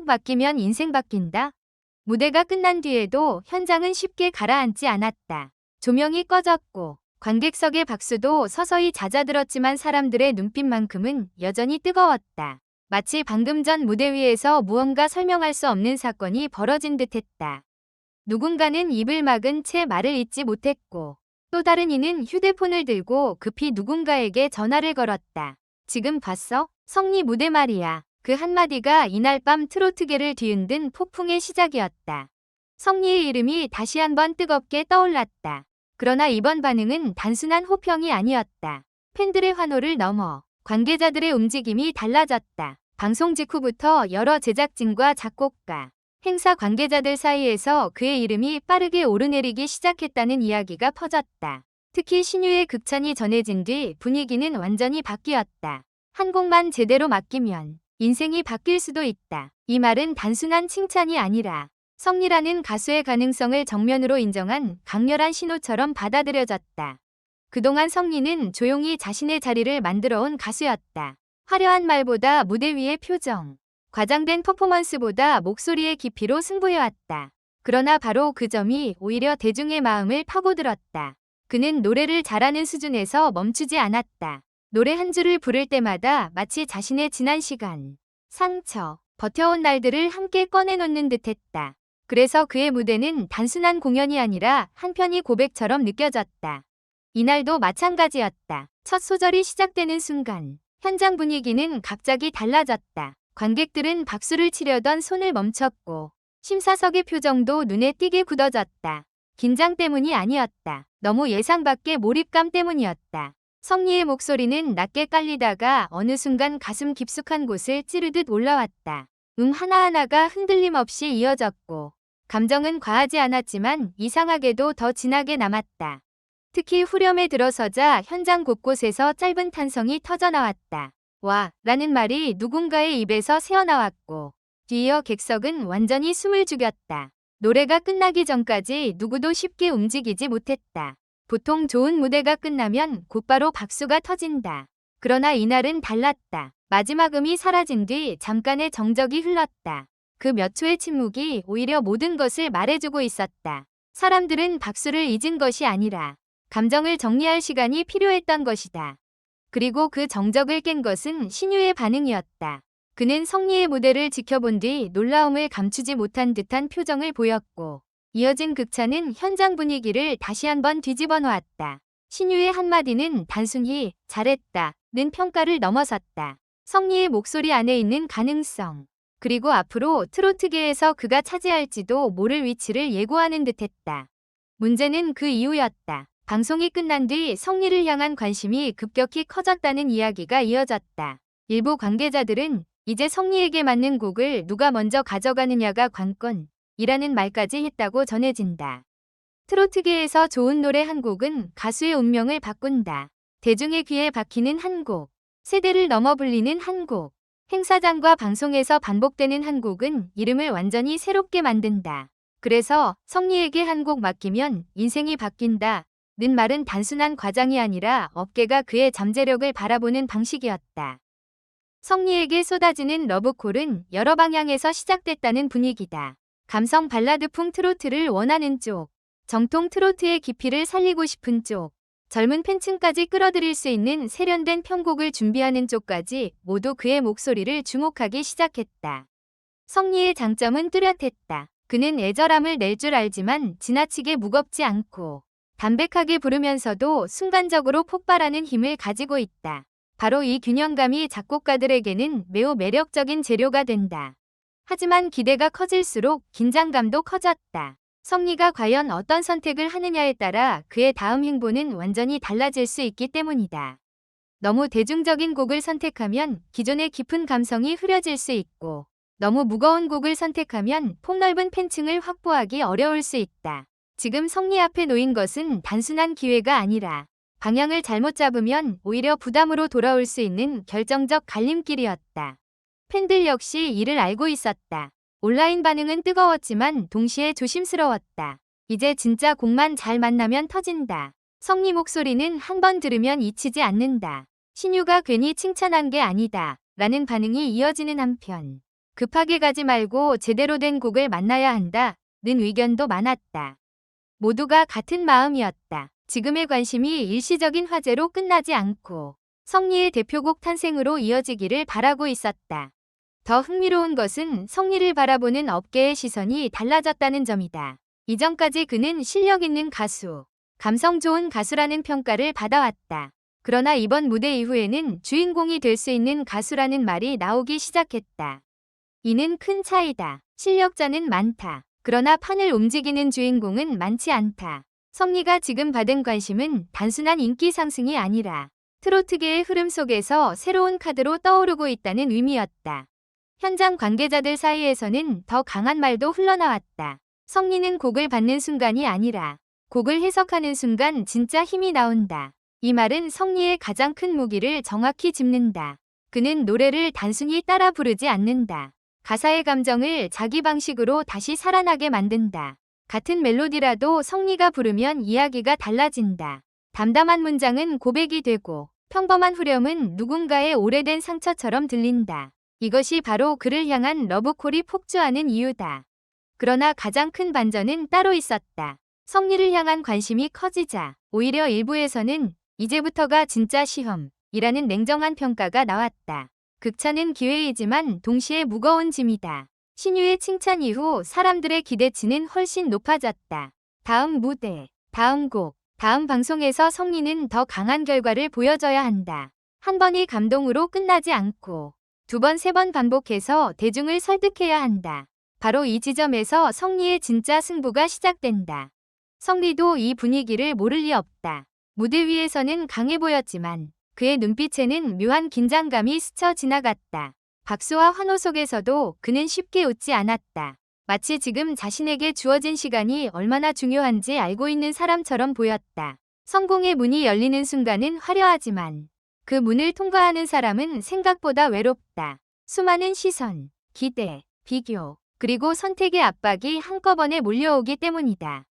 바뀌면 인생 바뀐다. 무대가 끝난 뒤에도 현장은 쉽게 가라앉지 않았다. 조명이 꺼졌고 관객석의 박수도 서서히 잦아들었지만 사람들의 눈빛만큼은 여전히 뜨거웠다. 마치 방금 전 무대 위에서 무언가 설명할 수 없는 사건이 벌어진 듯했다. 누군가는 입을 막은 채 말을 잇지 못했고 또 다른 이는 휴대폰을 들고 급히 누군가에게 전화를 걸었다. 지금 봤어? 성리 무대 말이야. 그 한마디가 이날 밤 트로트계를 뒤흔든 폭풍의 시작이었다. 성리의 이름이 다시 한번 뜨겁게 떠올랐다. 그러나 이번 반응은 단순한 호평이 아니었다. 팬들의 환호를 넘어 관계자들의 움직임이 달라졌다. 방송 직후부터 여러 제작진과 작곡가, 행사 관계자들 사이에서 그의 이름이 빠르게 오르내리기 시작했다는 이야기가 퍼졌다. 특히 신유의 극찬이 전해진 뒤 분위기는 완전히 바뀌었다. 한 곡만 제대로 맡기면 인생이 바뀔 수도 있다. 이 말은 단순한 칭찬이 아니라 성리라는 가수의 가능성을 정면으로 인정한 강렬한 신호처럼 받아들여졌다. 그동안 성리는 조용히 자신의 자리를 만들어온 가수였다. 화려한 말보다 무대 위의 표정, 과장된 퍼포먼스보다 목소리의 깊이로 승부해왔다. 그러나 바로 그 점이 오히려 대중의 마음을 파고들었다. 그는 노래를 잘하는 수준에서 멈추지 않았다. 노래 한 줄을 부를 때마다 마치 자신의 지난 시간, 상처, 버텨온 날들을 함께 꺼내놓는 듯했다. 그래서 그의 무대는 단순한 공연이 아니라 한편의 고백처럼 느껴졌다. 이날도 마찬가지였다. 첫 소절이 시작되는 순간 현장 분위기는 갑자기 달라졌다. 관객들은 박수를 치려던 손을 멈췄고 심사석의 표정도 눈에 띄게 굳어졌다. 긴장 때문이 아니었다. 너무 예상 밖의 몰입감 때문이었다. 성리의 목소리는 낮게 깔리다가 어느 순간 가슴 깊숙한 곳을 찌르듯 올라왔다. 하나하나가 흔들림 없이 이어졌고 감정은 과하지 않았지만 이상하게도 더 진하게 남았다. 특히 후렴에 들어서자 현장 곳곳에서 짧은 탄성이 터져나왔다. 와, 라는 말이 누군가의 입에서 새어나왔고 뒤이어 객석은 완전히 숨을 죽였다. 노래가 끝나기 전까지 누구도 쉽게 움직이지 못했다. 보통 좋은 무대가 끝나면 곧바로 박수가 터진다. 그러나 이날은 달랐다. 마지막 음이 사라진 뒤 잠깐의 정적이 흘렀다. 그 몇 초의 침묵이 오히려 모든 것을 말해주고 있었다. 사람들은 박수를 잊은 것이 아니라 감정을 정리할 시간이 필요했던 것이다. 그리고 그 정적을 깬 것은 신유의 반응이었다. 그는 성리의 무대를 지켜본 뒤 놀라움을 감추지 못한 듯한 표정을 보였고 이어진 극찬은 현장 분위기를 다시 한번 뒤집어 놓았다. 신유의 한마디는 단순히 잘했다는 평가를 넘어섰다. 성리의 목소리 안에 있는 가능성, 그리고 앞으로 트로트계에서 그가 차지할지도 모를 위치를 예고하는 듯했다. 문제는 그 이후였다. 방송이 끝난 뒤 성리를 향한 관심이 급격히 커졌다는 이야기가 이어졌다. 일부 관계자들은 이제 성리에게 맞는 곡을 누가 먼저 가져가느냐가 관건이라는 말까지 했다고 전해진다. 트로트계에서 좋은 노래 한 곡은 가수의 운명을 바꾼다. 대중의 귀에 박히는 한 곡, 세대를 넘어 불리는 한 곡, 행사장과 방송에서 반복되는 한 곡은 이름을 완전히 새롭게 만든다. 그래서 성리에게 한 곡 맡기면 인생이 바뀐다. 는 말은 단순한 과장이 아니라 업계가 그의 잠재력을 바라보는 방식이었다. 성리에게 쏟아지는 러브콜은 여러 방향에서 시작됐다는 분위기다. 감성 발라드풍 트로트를 원하는 쪽, 정통 트로트의 깊이를 살리고 싶은 쪽, 젊은 팬층까지 끌어들일 수 있는 세련된 편곡을 준비하는 쪽까지 모두 그의 목소리를 주목하기 시작했다. 성리의 장점은 뚜렷했다. 그는 애절함을 낼 줄 알지만 지나치게 무겁지 않고 담백하게 부르면서도 순간적으로 폭발하는 힘을 가지고 있다. 바로 이 균형감이 작곡가들에게는 매우 매력적인 재료가 된다. 하지만 기대가 커질수록 긴장감도 커졌다. 성리가 과연 어떤 선택을 하느냐에 따라 그의 다음 행보는 완전히 달라질 수 있기 때문이다. 너무 대중적인 곡을 선택하면 기존의 깊은 감성이 흐려질 수 있고 너무 무거운 곡을 선택하면 폭넓은 팬층을 확보하기 어려울 수 있다. 지금 성리 앞에 놓인 것은 단순한 기회가 아니라 방향을 잘못 잡으면 오히려 부담으로 돌아올 수 있는 결정적 갈림길이었다. 팬들 역시 이를 알고 있었다. 온라인 반응은 뜨거웠지만 동시에 조심스러웠다. 이제 진짜 곡만 잘 만나면 터진다. 성리 목소리는 한 번 들으면 잊히지 않는다. 신유가 괜히 칭찬한 게 아니다. 라는 반응이 이어지는 한편 급하게 가지 말고 제대로 된 곡을 만나야 한다는 의견도 많았다. 모두가 같은 마음이었다. 지금의 관심이 일시적인 화제로 끝나지 않고 성리의 대표곡 탄생으로 이어지기를 바라고 있었다. 더 흥미로운 것은 성리를 바라보는 업계의 시선이 달라졌다는 점이다. 이전까지 그는 실력 있는 가수, 감성 좋은 가수라는 평가를 받아왔다. 그러나 이번 무대 이후에는 주인공이 될 수 있는 가수라는 말이 나오기 시작했다. 이는 큰 차이다. 실력자는 많다. 그러나 판을 움직이는 주인공은 많지 않다. 성리가 지금 받은 관심은 단순한 인기 상승이 아니라 트로트계의 흐름 속에서 새로운 카드로 떠오르고 있다는 의미였다. 현장 관계자들 사이에서는 더 강한 말도 흘러나왔다. 성리는 곡을 받는 순간이 아니라 곡을 해석하는 순간 진짜 힘이 나온다. 이 말은 성리의 가장 큰 무기를 정확히 짚는다. 그는 노래를 단순히 따라 부르지 않는다. 가사의 감정을 자기 방식으로 다시 살아나게 만든다. 같은 멜로디라도 성리가 부르면 이야기가 달라진다. 담담한 문장은 고백이 되고 평범한 후렴은 누군가의 오래된 상처처럼 들린다. 이것이 바로 그를 향한 러브콜이 폭주하는 이유다. 그러나 가장 큰 반전은 따로 있었다. 성리를 향한 관심이 커지자 오히려 일부에서는 이제부터가 진짜 시험이라는 냉정한 평가가 나왔다. 극찬은 기회이지만 동시에 무거운 짐이다. 신유의 칭찬 이후 사람들의 기대치는 훨씬 높아졌다. 다음 무대, 다음 곡, 다음 방송에서 성리는 더 강한 결과를 보여줘야 한다. 한 번이 감동으로 끝나지 않고 두 번, 세 번 반복해서 대중을 설득해야 한다. 바로 이 지점에서 성리의 진짜 승부가 시작된다. 성리도 이 분위기를 모를 리 없다. 무대 위에서는 강해 보였지만 그의 눈빛에는 묘한 긴장감이 스쳐 지나갔다. 박수와 환호 속에서도 그는 쉽게 웃지 않았다. 마치 지금 자신에게 주어진 시간이 얼마나 중요한지 알고 있는 사람처럼 보였다. 성공의 문이 열리는 순간은 화려하지만 그 문을 통과하는 사람은 생각보다 외롭다. 수많은 시선, 기대, 비교, 그리고 선택의 압박이 한꺼번에 몰려오기 때문이다.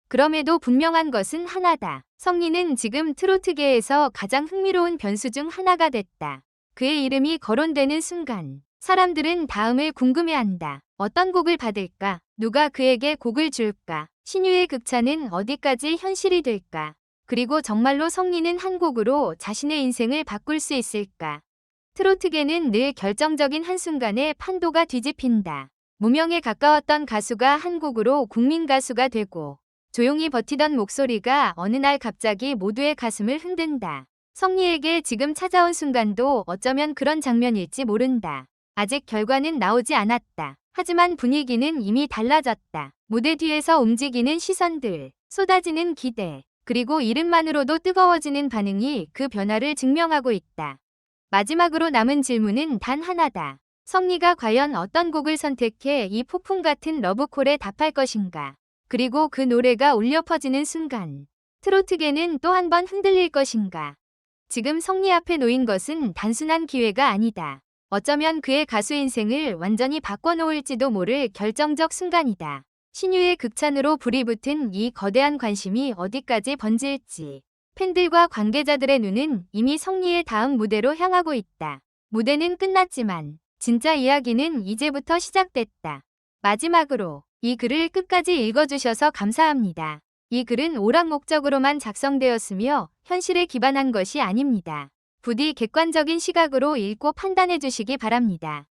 그럼에도 분명한 것은 하나다. 성리는 지금 트로트계에서 가장 흥미로운 변수 중 하나가 됐다. 그의 이름이 거론되는 순간 사람들은 다음을 궁금해한다. 어떤 곡을 받을까? 누가 그에게 곡을 줄까? 신유의 극찬은 어디까지 현실이 될까? 그리고 정말로 성리는 한 곡으로 자신의 인생을 바꿀 수 있을까? 트로트계는 늘 결정적인 한순간에 판도가 뒤집힌다. 무명에 가까웠던 가수가 한 곡으로 국민 가수가 되고 조용히 버티던 목소리가 어느 날 갑자기 모두의 가슴을 흔든다. 성리에게 지금 찾아온 순간도 어쩌면 그런 장면일지 모른다. 아직 결과는 나오지 않았다. 하지만 분위기는 이미 달라졌다. 무대 뒤에서 움직이는 시선들, 쏟아지는 기대, 그리고 이름만으로도 뜨거워지는 반응이 그 변화를 증명하고 있다. 마지막으로 남은 질문은 단 하나다. 성리가 과연 어떤 곡을 선택해 이 폭풍 같은 러브콜에 답할 것인가? 그리고 그 노래가 울려 퍼지는 순간 트로트계는 또 한 번 흔들릴 것인가? 지금 성리 앞에 놓인 것은 단순한 기회가 아니다. 어쩌면 그의 가수 인생을 완전히 바꿔놓을지도 모를 결정적 순간이다. 신유의 극찬으로 불이 붙은 이 거대한 관심이 어디까지 번질지 팬들과 관계자들의 눈은 이미 성리의 다음 무대로 향하고 있다. 무대는 끝났지만 진짜 이야기는 이제부터 시작됐다. 마지막으로 이 글을 끝까지 읽어주셔서 감사합니다. 이 글은 오락 목적으로만 작성되었으며 현실에 기반한 것이 아닙니다. 부디 객관적인 시각으로 읽고 판단해 주시기 바랍니다.